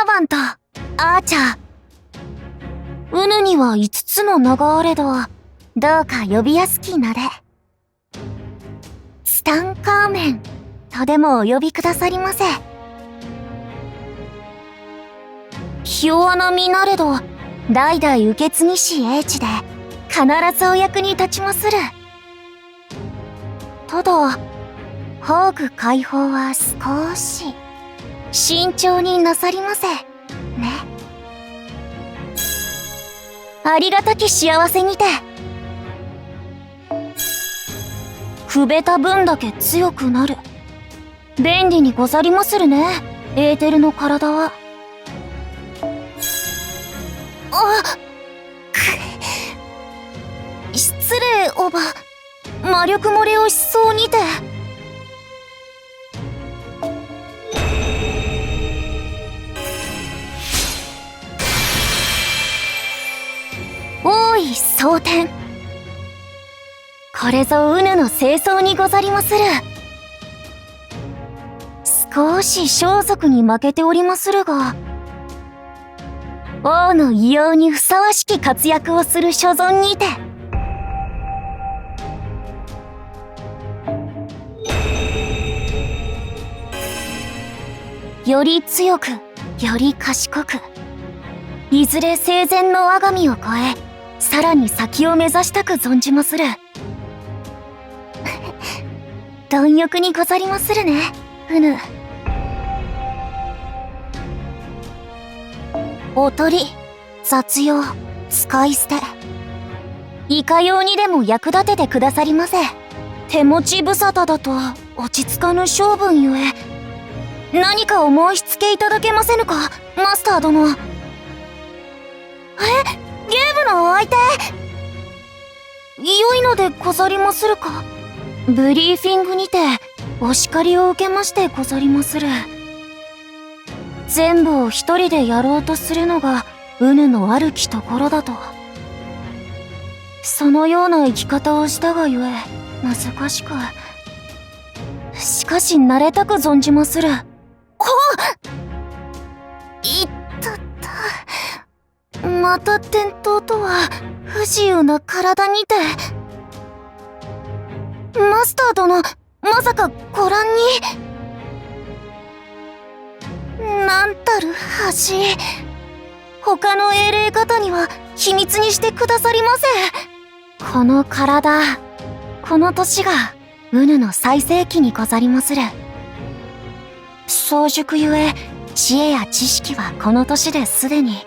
ーバント、アーチャー。うぬには5つの名があれど、どうか呼びやすき名で。ツタンカーメンとでもお呼びくださりませ。ひ弱な身なれど、代々受け継ぎし英知で、必ずお役に立ちまする。ただ、宝具解放は少し、慎重になさりませ。ね。ありがたき幸せにて。くべた分だけ強くなる。便利にござりまするね、エーテルの体は。失礼おば、魔力漏れをしそうにて。大い蒼天。これぞうぬの清掃にござりまする。少し装束に負けておりまするが、王の異様にふさわしき活躍をする所存にて。より強く、より賢く、いずれ生前の我が身を超え、さらに先を目指したく存じまする。貪欲にござりまするね、うぬ。おとり、雑用、使い捨て。いかようにでも役立ててくださりませ。手持ち無沙汰だと落ち着かぬ性分ゆえ、何かお申し付けいただけませぬか、マスター殿。ゲームの相手。良いのでござりまするか。ブリーフィングにてお叱りを受けましてござりまする。全部を一人でやろうとするのがうぬのあるきところだと。そのような生き方をしたがゆえ難しく。しかし慣れたく存じまする。いったった。また転倒とは不自由な体にて。マスター殿、まさかご覧に。なんたる恥。他の英霊方には秘密にしてくださりませ。この体、この年がうぬの最盛期にござりまする。早熟ゆえ知恵や知識はこの年ですでに。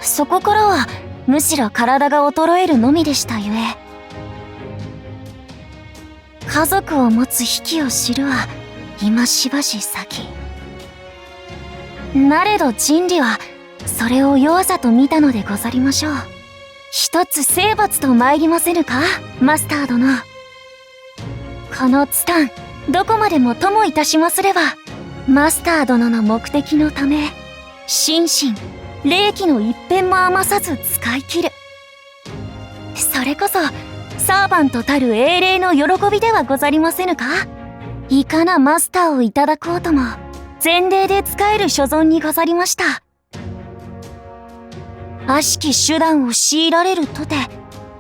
そこからはむしろ体が衰えるのみでしたゆえ。家族を持つ比企を知るは今しばし先。なれど人理はそれを弱さと見たのでござりましょう。一つ征伐と参りませぬか、マスター殿。このツタン、どこまでもともいたしますれば、マスター殿の目的のため、心身、霊気の一片も余さず使い切る。それこそ、サーバントたる英霊の喜びではござりませぬか。いかなマスターをいただこうとも、前例で使える所存にござりました。悪しき手段を強いられるとて、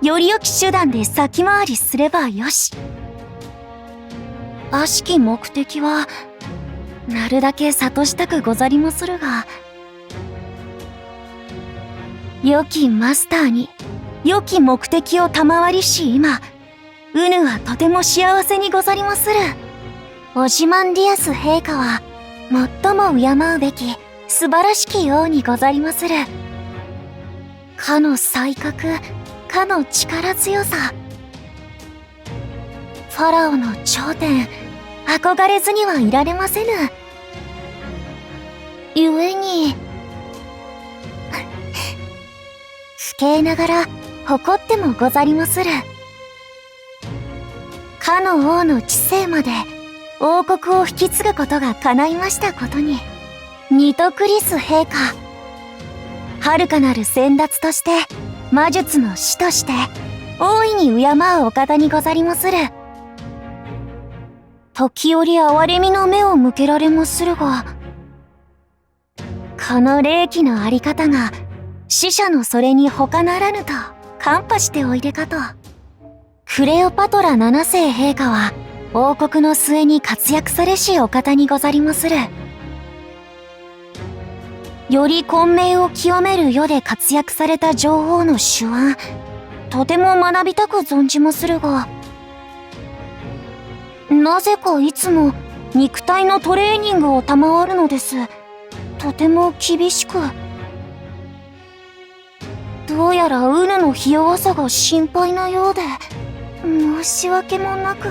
より良き手段で先回りすればよし。悪しき目的は、なるだけ諭したくござりまするが、良きマスターに、良き目的を賜りし今、うぬはとても幸せにござりまする。オジマンディアス陛下は、最も敬うべき素晴らしき王にござりまする。かの才覚、かの力強さ。ファラオの頂点、憧れずにはいられませぬ。故に、不敬ながら誇ってもござりまする。かの王の知性まで王国を引き継ぐことが叶いましたことに、ニトクリス陛下、遥かなる先達として魔術の師として大いに敬うお方にござりまする。時折憐れみの目を向けられまするが、この霊気のあり方が死者のそれに他ならぬと看破しておいでかと。クレオパトラ七世陛下は王国の末に活躍されしお方にござりまする。より混迷を極める世で活躍された女王の手腕、とても学びたく存じまするが、なぜかいつも肉体のトレーニングを賜るのです。とても厳しく。どうやらウヌのひ弱さが心配なようで、申し訳もなく。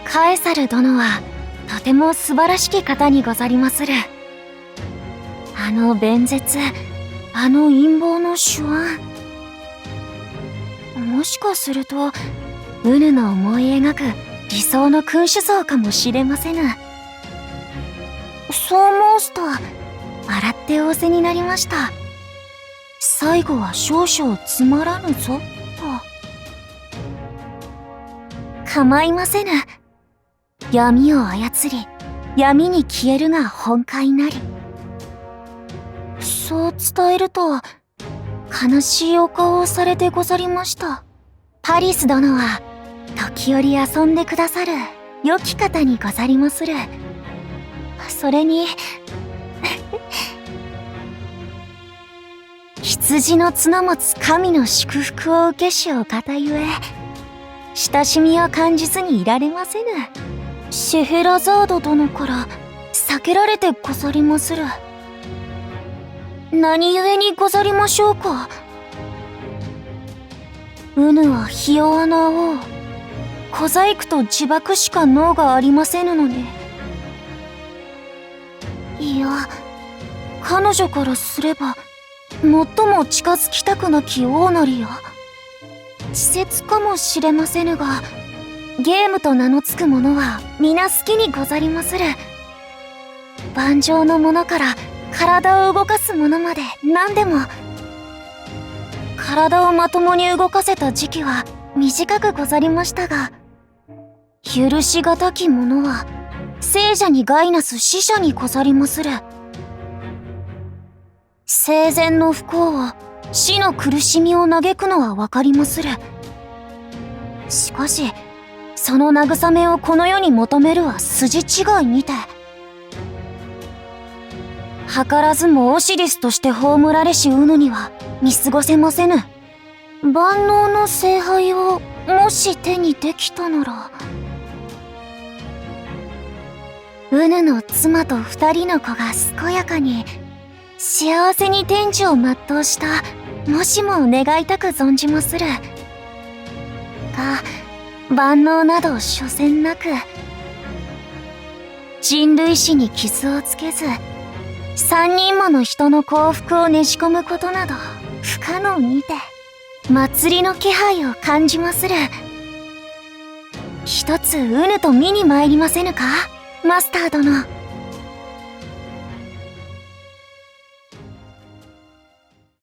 カエサル殿はとても素晴らしき方にござりまする。あの弁舌、あの陰謀の手腕。もしかするとウヌの思い描く理想の君主像かもしれませぬ。そう申すと洗って仰せになりました。最後は少々つまらぬぞと。構いませぬ。闇を操り闇に消えるが本懐なり。そう伝えると悲しいお顔をされてござりました。パリス殿は時折遊んでくださる良き方にござりまする。それに羊の角持つ神の祝福を受けしお方ゆえ親しみを感じずにいられませぬ。シェヘラザード殿から避けられてござりまする。何故にござりましょうか。ウヌはひ弱な王、小細工と自爆しか能がありませぬのに。いや、彼女からすれば最も近づきたくなき王なりや。稚拙かもしれませぬが、ゲームと名の付くものは皆好きにござりまする。盤上のものから体を動かすものまで何でも。体をまともに動かせた時期は短くござりましたが、許しがたきものは聖者に害なす死者にござりまする。生前の不幸を死の苦しみを嘆くのはわかりまする。しかしその慰めをこの世に求めるは筋違いにて、図らずもオシリスとして葬られしウヌには見過ごせませぬ。万能の聖杯をもし手にできたなら、ウヌの妻と2人の子が健やかに幸せに天寿を全うしたもしもを願いたく存じまする。が万能など所詮なく、人類史に傷をつけず3人もの人の幸福をねじ込むことなど不可能にて、祭りの気配を感じまする。一つウヌと見に参りませぬか、マスター殿。